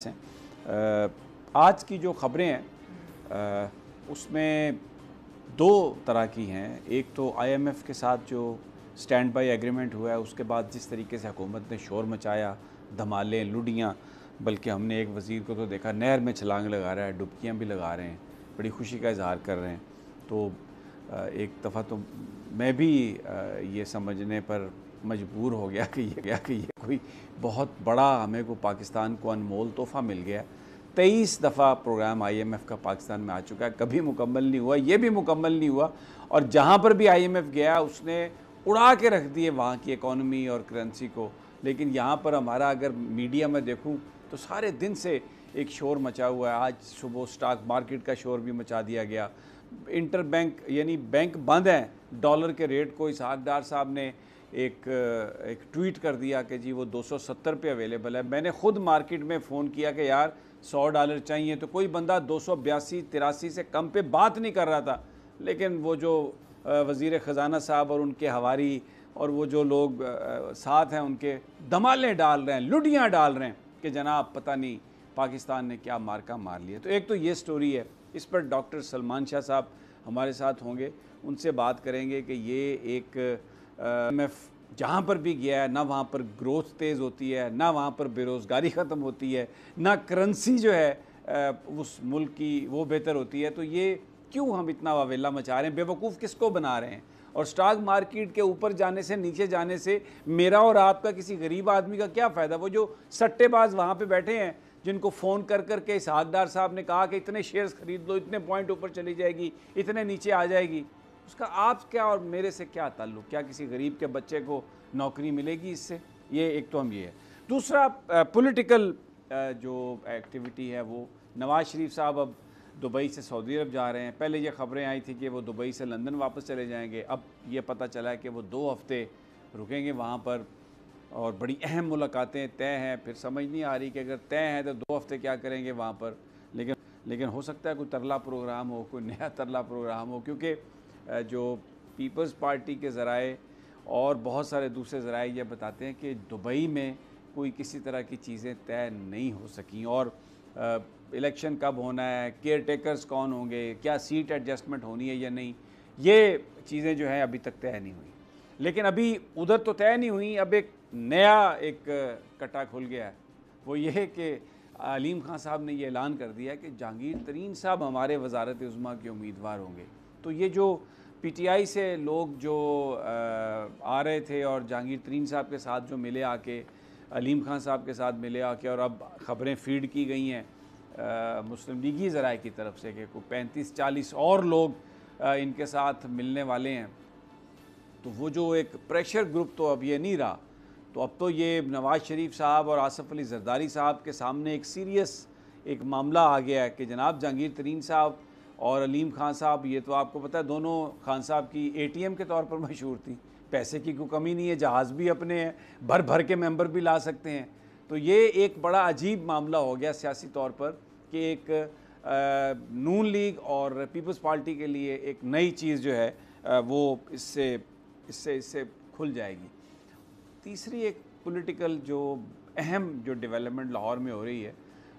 आज की जो ख़बरें हैं उसमें दो तरह की हैं। एक तो आईएमएफ के साथ जो स्टैंड बाई एग्रीमेंट हुआ है उसके बाद जिस तरीके से हुकूमत ने शोर मचाया, धमालें, लुडियाँ, बल्कि हमने एक वज़ीर को तो देखा नहर में छलांग लगा रहा है, डुबकियाँ भी लगा रहे हैं, बड़ी खुशी का इजहार कर रहे हैं। तो एक दफ़ा तो मैं भी ये समझने पर मजबूर हो गया कि ये कोई बहुत बड़ा हमें को पाकिस्तान को अनमोल तोहफ़ा मिल गया। 23 दफ़ा प्रोग्राम आईएमएफ का पाकिस्तान में आ चुका है, कभी मुकम्मल नहीं हुआ, ये भी मुकम्मल नहीं हुआ। और जहाँ पर भी आईएमएफ गया उसने उड़ा के रख दिए वहाँ की इकॉनमी और करेंसी को। लेकिन यहाँ पर हमारा अगर मीडिया में देखूँ तो सारे दिन से एक शोर मचा हुआ है। आज सुबह स्टॉक मार्केट का शोर भी मचा दिया गया। इंटर बैंक यानी बैंक बंद हैं, डॉलर के रेट को इसहाक डार साहब ने एक ट्वीट कर दिया कि जी वो 270 पे अवेलेबल है। मैंने ख़ुद मार्केट में फ़ोन किया कि यार $100 चाहिए, तो कोई बंदा 282-83 से कम पे बात नहीं कर रहा था। लेकिन वो जो वज़ीर ख़जाना साहब और उनके हवारी और वो जो लोग साथ हैं उनके धमालें डाल रहे हैं, लुडियाँ डाल रहे हैं कि जनाब पता नहीं पाकिस्तान ने क्या मार्का मार लिया। तो एक तो ये स्टोरी है, इस पर डॉक्टर सलमान शाह साहब हमारे साथ होंगे, उनसे बात करेंगे कि ये एक IMF जहाँ पर भी गया है ना वहाँ पर ग्रोथ तेज़ होती है, ना वहाँ पर बेरोज़गारी ख़त्म होती है, ना करेंसी जो है उस मुल्क की वो बेहतर होती है। तो ये क्यों हम इतना वावेला मचा रहे हैं, बेवकूफ़ किसको बना रहे हैं? और स्टॉक मार्केट के ऊपर जाने से नीचे जाने से मेरा और आपका किसी गरीब आदमी का क्या फ़ायदा? वो जो सट्टेबाज वहाँ पे बैठे हैं जिनको फ़ोन कर कर के इसहाक डार साहब ने कहा कि इतने शेयर्स खरीद लो, इतने पॉइंट ऊपर चली जाएगी, इतने नीचे आ जाएगी, उसका आप क्या और मेरे से क्या ताल्लुक़? क्या किसी गरीब के बच्चे को नौकरी मिलेगी इससे? ये एक तो हम ये है। दूसरा पॉलिटिकल जो एक्टिविटी है वो नवाज़ शरीफ साहब अब दुबई से सऊदी अरब जा रहे हैं। पहले ये ख़बरें आई थी कि वो दुबई से लंदन वापस चले जाएंगे। अब ये पता चला है कि वो 2 हफ़्ते रुकेंगे वहाँ पर और बड़ी अहम मुलाकातें तय हैं। फिर समझ नहीं आ रही कि अगर तय हैं तो 2 हफ़्ते क्या करेंगे वहाँ पर। लेकिन हो सकता है कोई तरला प्रोग्राम हो, कोई नया तरला प्रोग्राम हो, क्योंकि जो पीपल्स पार्टी के ज़राए और बहुत सारे दूसरे ज़राए ये बताते हैं कि दुबई में कोई किसी तरह की चीज़ें तय नहीं हो सकी। और इलेक्शन कब होना है, केयर टेकर्स कौन होंगे, क्या सीट एडजस्टमेंट होनी है या नहीं, ये चीज़ें जो हैं अभी तक तय नहीं हुई। लेकिन अभी उधर तो तय नहीं हुई, अब एक नया एक कटा खुल गया है। वो ये है कि अलीम खान साहब ने ये ऐलान कर दिया कि जहांगीर तरीन साहब हमारे वज़ारत उज़्मा के उम्मीदवार होंगे। तो ये जो पीटीआई से लोग जो आ रहे थे और जहांगीर तरीन साहब के साथ जो मिले आके, अलीम खान साहब के साथ मिले आके, और अब ख़बरें फीड की गई हैं मुस्लिम लीगी ज़राए की तरफ से कि कोई 35-40 और लोग इनके साथ मिलने वाले हैं। तो वो जो एक प्रेशर ग्रुप तो अब ये नहीं रहा। तो अब तो ये नवाज़ शरीफ साहब और आसफ़ अली ज़रदारी साहब के सामने एक सीरियस एक मामला आ गया है कि जनाब जहांगीर तरीन साहब और अलीम खान साहब, ये तो आपको पता है दोनों खान साहब की एटीएम के तौर पर मशहूर थी। पैसे की कोई कमी नहीं है, जहाज़ भी अपने हैं, भर भर के मेंबर भी ला सकते हैं। तो ये एक बड़ा अजीब मामला हो गया सियासी तौर पर कि एक नून लीग और पीपल्स पार्टी के लिए एक नई चीज़ जो है वो इससे खुल जाएगी। तीसरी एक पॉलिटिकल जो अहम जो डेवलपमेंट लाहौर में हो रही है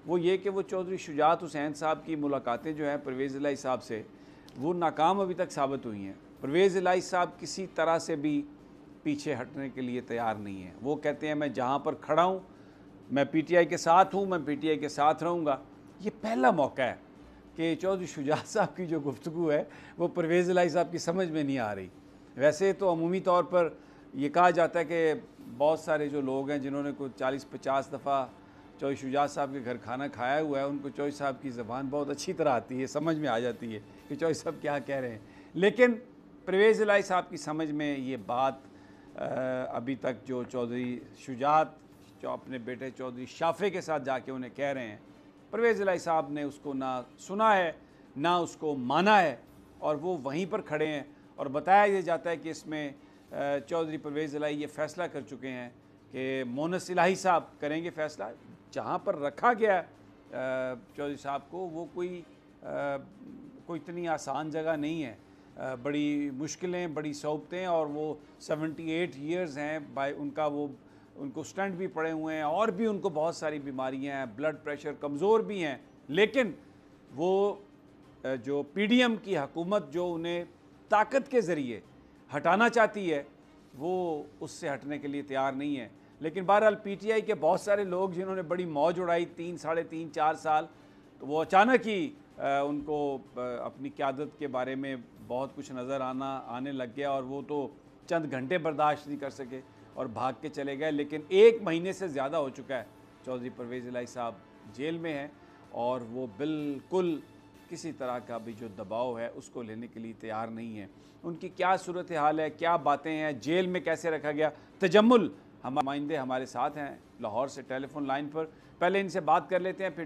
वो ये कि वो चौधरी शुजात हुसैन साहब की मुलाकातें जो हैं परवेज़ इलाही साहब से, वो नाकाम अभी तक साबित हुई हैं। परवेज़ इलाही साहब किसी तरह से भी पीछे हटने के लिए तैयार नहीं है। वो कहते हैं मैं जहाँ पर खड़ा हूँ, मैं पीटीआई के साथ हूँ, मैं पीटीआई के साथ रहूँगा। ये पहला मौका है कि चौधरी शुजात साहब की जो गुफ्तगू है वो परवेज़ इलाही साहब की समझ में नहीं आ रही। वैसे तो अमूमी तौर पर ये कहा जाता है कि बहुत सारे जो लोग हैं जिन्होंने कोई 40-50 दफ़ा चौधरी शुजात साहब के घर खाना खाया हुआ है, उनको चौधरी साहब की ज़बान बहुत अच्छी तरह आती है, समझ में आ जाती है कि चौधरी साहब क्या कह रहे हैं। लेकिन परवेज़ इलाही साहब की समझ में ये बात अभी तक जो चौधरी शुजात जो अपने बेटे चौधरी शाफ़े के साथ जाके उन्हें कह रहे हैं, परवेज़ इलाही साहब ने उसको ना सुना है ना उसको माना है, और वो वहीं पर खड़े हैं। और बताया ये जाता है कि इसमें चौधरी परवेज़ इलाही ये फ़ैसला कर चुके हैं कि मोनस इलाही साहब करेंगे फ़ैसला। जहाँ पर रखा गया चौधरी साहब को वो कोई इतनी आसान जगह नहीं है। बड़ी मुश्किलें, बड़ी सौबतें, और वो 78 ईयर्स हैं बाय उनका वो उनको स्टंट भी पड़े हुए हैं और भी उनको बहुत सारी बीमारियां हैं, ब्लड प्रेशर, कमज़ोर भी हैं, लेकिन वो जो पीडीएम की हुकूमत जो उन्हें ताकत के ज़रिए हटाना चाहती है वो उससे हटने के लिए तैयार नहीं है। लेकिन बहरहाल पीटीआई के बहुत सारे लोग जिन्होंने बड़ी मौज उड़ाई 3, साढ़े 3, 4 साल, तो वो अचानक ही उनको अपनी क़यादत के बारे में बहुत कुछ नज़र आने लग गया और वो तो चंद घंटे बर्दाश्त नहीं कर सके और भाग के चले गए। लेकिन 1 महीने से ज़्यादा हो चुका है चौधरी परवेज़ इलाही साहब जेल में हैं और वो बिल्कुल किसी तरह का भी जो दबाव है उसको लेने के लिए तैयार नहीं है। उनकी क्या सूरत हाल है, क्या बातें हैं, जेल में कैसे रखा गया, तजम्मुल हम नुमाइंदे हमारे साथ हैं लाहौर से टेलीफोन लाइन पर। पहले इनसे बात कर लेते हैं, फिर